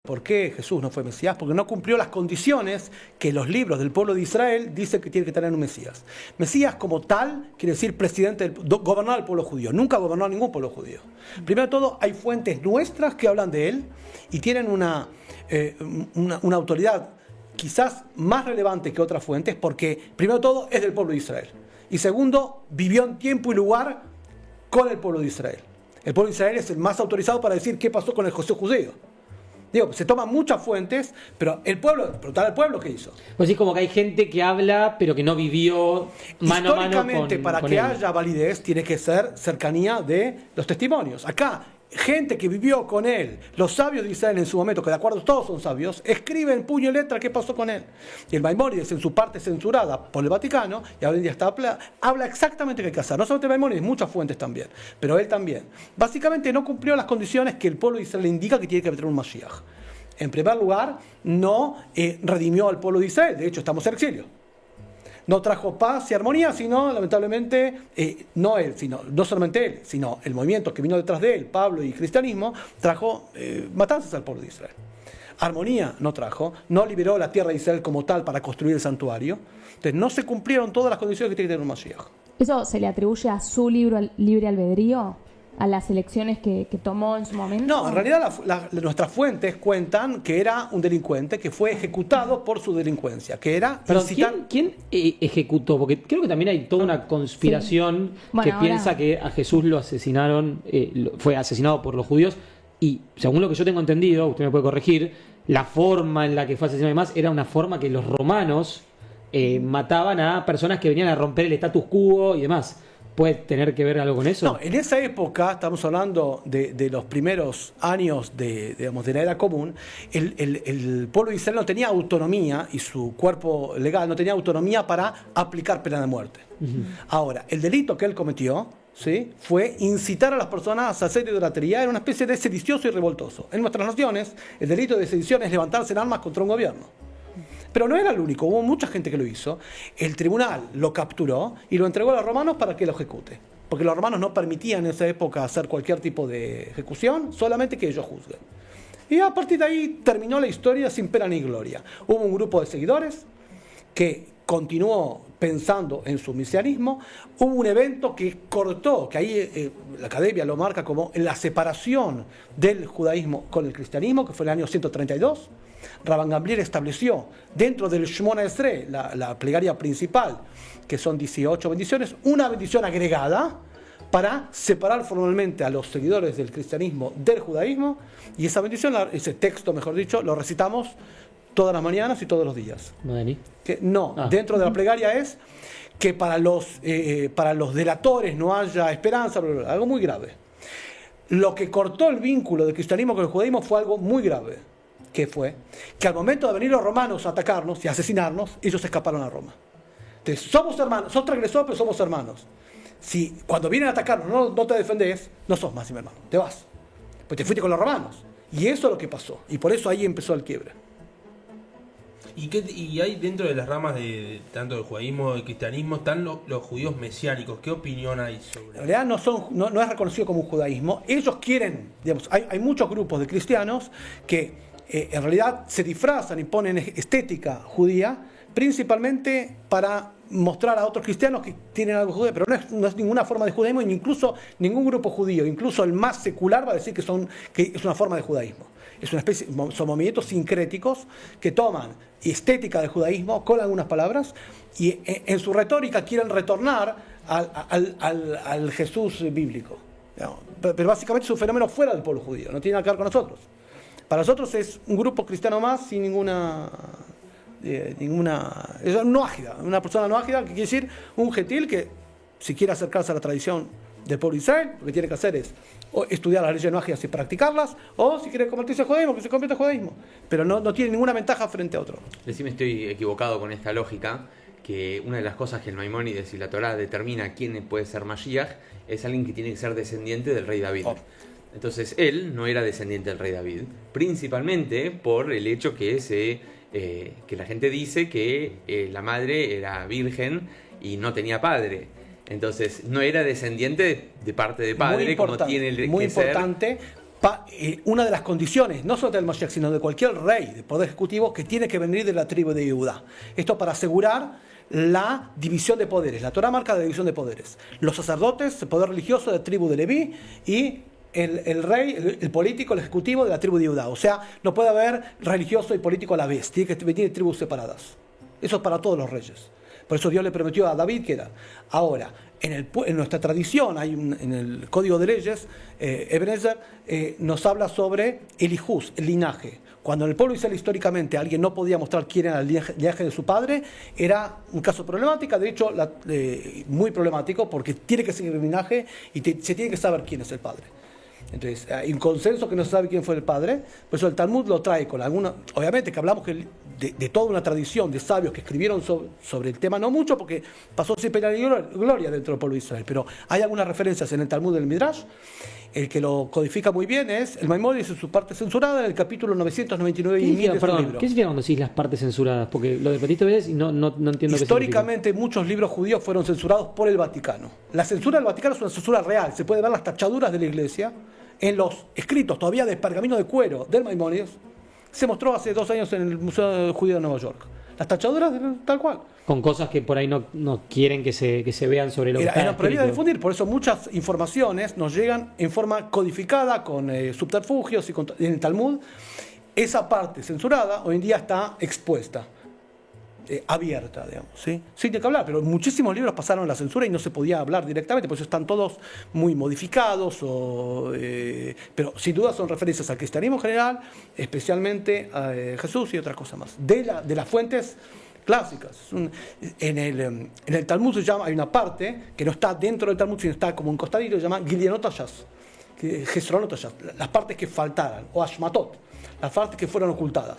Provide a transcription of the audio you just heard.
¿Por qué Jesús no fue Mesías? Porque no cumplió las condiciones que los libros del pueblo de Israel dicen que tiene que tener un Mesías. Mesías como tal quiere decir presidente, gobernar al pueblo judío. Nunca gobernó a ningún pueblo judío. Primero de todo, hay fuentes nuestras que hablan de él y tienen una autoridad quizás más relevante que otras fuentes porque, primero de todo, es del pueblo de Israel. Y segundo, vivió en tiempo y lugar con el pueblo de Israel. El pueblo de Israel es el más autorizado para decir qué pasó con el José judío. Digo, se toman muchas fuentes, pero el pueblo, preguntar al pueblo qué hizo. Pues sí, como que hay gente que habla, pero que no vivió mano a mano históricamente, para que haya validez, tiene que ser cercanía de los testimonios. Acá, gente que vivió con él, los sabios de Israel en su momento, que de acuerdo todos son sabios, escriben puño y letra qué pasó con él. Y el Maimónides, en su parte censurada por el Vaticano, y hoy en día está, habla exactamente qué hay que hacer. No solamente el Maimónides, muchas fuentes también, pero él también. Básicamente no cumplió las condiciones que el pueblo de Israel indica que tiene que tener un Mashiach. En primer lugar, no redimió al pueblo de Israel, de hecho estamos en exilio. No trajo paz y armonía, sino, lamentablemente, no él, no solamente él, sino el movimiento que vino detrás de él, Pablo y cristianismo, trajo matanzas al pueblo de Israel. Armonía no trajo, no liberó la tierra de Israel como tal para construir el santuario. Entonces no se cumplieron todas las condiciones que tiene que tener un Mashiach. ¿Eso se le atribuye a su libre albedrío? ¿A las elecciones que tomó en su momento? No, en realidad nuestras fuentes cuentan que era un delincuente que fue ejecutado por su delincuencia, que era... Pero ¿quién ejecutó? Porque creo que también hay toda una conspiración que piensa que a Jesús lo asesinaron, fue asesinado por los judíos, y según lo que yo tengo entendido, usted me puede corregir, la forma en la que fue asesinado y demás era una forma que los romanos mataban a personas que venían a romper el status quo y demás. ¿Puede tener que ver algo con eso? No, en esa época, estamos hablando de los primeros años de la era común, el pueblo de Israel no tenía autonomía y su cuerpo legal no tenía autonomía para aplicar pena de muerte. Ahora, el delito que él cometió, ¿sí?, fue incitar a las personas a hacer idolatría, era una especie de sedicioso y revoltoso. En nuestras naciones, el delito de sedición es levantarse en armas contra un gobierno. Pero no era el único, hubo mucha gente que lo hizo. El tribunal lo capturó y lo entregó a los romanos para que lo ejecute. Porque los romanos no permitían en esa época hacer cualquier tipo de ejecución, solamente que ellos juzguen. Y a partir de ahí terminó la historia sin pena ni gloria. Hubo un grupo de seguidores que continuó pensando en su mesianismo. Hubo un evento que cortó, que ahí la academia lo marca como la separación del judaísmo con el cristianismo, que fue el año 132. Rabban Gamliel estableció dentro del Shemona Esrei, la plegaria principal, que son 18 bendiciones, una bendición agregada para separar formalmente a los seguidores del cristianismo del judaísmo, y esa bendición, ese texto, mejor dicho, lo recitamos todas las mañanas y todos los días. Dentro de la plegaria es que para los delatores no haya esperanza, algo muy grave. Lo que cortó el vínculo del cristianismo con el judaísmo fue algo muy grave. ¿Qué fue? Que al momento de venir los romanos a atacarnos y a asesinarnos, ellos escaparon a Roma. Entonces, somos hermanos, sos transgresor, pero somos hermanos. Si cuando vienen a atacarnos no te defendés, no sos más mi hermano, te vas. Pues te fuiste con los romanos. Y eso es lo que pasó. Y por eso ahí empezó el quiebre. ¿Y hay dentro de las ramas de tanto del judaísmo y del cristianismo están los judíos mesiánicos? ¿Qué opinión hay sobre eso? En realidad no es reconocido como un judaísmo. Ellos quieren, digamos, hay muchos grupos de cristianos que en realidad se disfrazan y ponen estética judía, principalmente para mostrar a otros cristianos que tienen algo judío, pero no es ninguna forma de judaísmo, y incluso ningún grupo judío, incluso el más secular, va a decir que es una forma de judaísmo. Son movimientos sincréticos que toman estética del judaísmo con algunas palabras y en su retórica quieren retornar al Jesús bíblico. Pero básicamente es un fenómeno fuera del pueblo judío, no tiene nada que ver con nosotros. Para nosotros es un grupo cristiano más sin ninguna es no ágida, una persona no ágida, que quiere decir un gentil que si quiere acercarse a la tradición del pueblo de Israel, lo que tiene que hacer es o estudiar las leyes no ágidas y practicarlas, o si quiere convertirse al judaísmo, que se convierta al judaísmo, pero no tiene ninguna ventaja frente a otro. Decime, estoy equivocado con esta lógica, que una de las cosas que el Maimónides y la Torá determina quién puede ser Mashiach es alguien que tiene que ser descendiente del rey David. Entonces él no era descendiente del rey David, principalmente por el hecho que la gente dice que la madre era virgen y no tenía padre. Entonces no era descendiente de parte de padre, como tiene que ser. Muy importante, una de las condiciones, no solo del Mashiach, sino de cualquier rey de poder ejecutivo, que tiene que venir de la tribu de Judá. Esto para asegurar la división de poderes. La Torah marca la división de poderes. Los sacerdotes, el poder religioso de la tribu de Leví, y el rey, el político, el ejecutivo de la tribu de Judá. O sea, no puede haber religioso y político a la vez. Tiene que venir tribus separadas. Eso es para todos los reyes. Por eso Dios le prometió a David que era. Ahora, en nuestra tradición, en el Código de Leyes, Ebenezer nos habla sobre el hijús, el linaje. Cuando en el pueblo israelí históricamente alguien no podía mostrar quién era el linaje de su padre, era un caso problemático, de hecho muy problemático, porque tiene que seguir el linaje y se tiene que saber quién es el padre. Entonces, hay un consenso que no se sabe quién fue el padre, por eso el Talmud lo trae con alguna. Obviamente que hablamos de toda una tradición de sabios que escribieron sobre el tema, no mucho, porque pasó sin pena ni gloria dentro del pueblo de Israel, pero hay algunas referencias en el Talmud del Midrash. El que lo codifica muy bien es el Maimónides en su parte censurada, en el capítulo 999 y 1000 de su libro. ¿Qué significa cuando decís las partes censuradas? Porque lo repetiste veces y no entiendo. Históricamente muchos libros judíos fueron censurados por el Vaticano. La censura del Vaticano es una censura real. Se puede ver las tachaduras de la Iglesia en los escritos todavía de pergamino de cuero del Maimónides. Se mostró hace 2 años en el Museo Judío de Nueva York. Las tachaduras tal cual. Con cosas que por ahí no quieren que se vean sobre lo que está era prohibido difundir, por eso muchas informaciones nos llegan en forma codificada, con subterfugios y en el Talmud. Esa parte censurada hoy en día está expuesta, abierta, digamos, ¿sí? Sí, tiene que hablar, pero muchísimos libros pasaron la censura y no se podía hablar directamente, por eso están todos muy modificados, pero sin duda son referencias al cristianismo en general, especialmente a Jesús y otras cosas más. De las fuentes clásicas. En el Talmud hay una parte que no está dentro del Talmud, sino está como un costadillo, se llama Gilionot Hashas, Gesronot Hashas, las partes que faltaran, o Ashmatot, las partes que fueron ocultadas.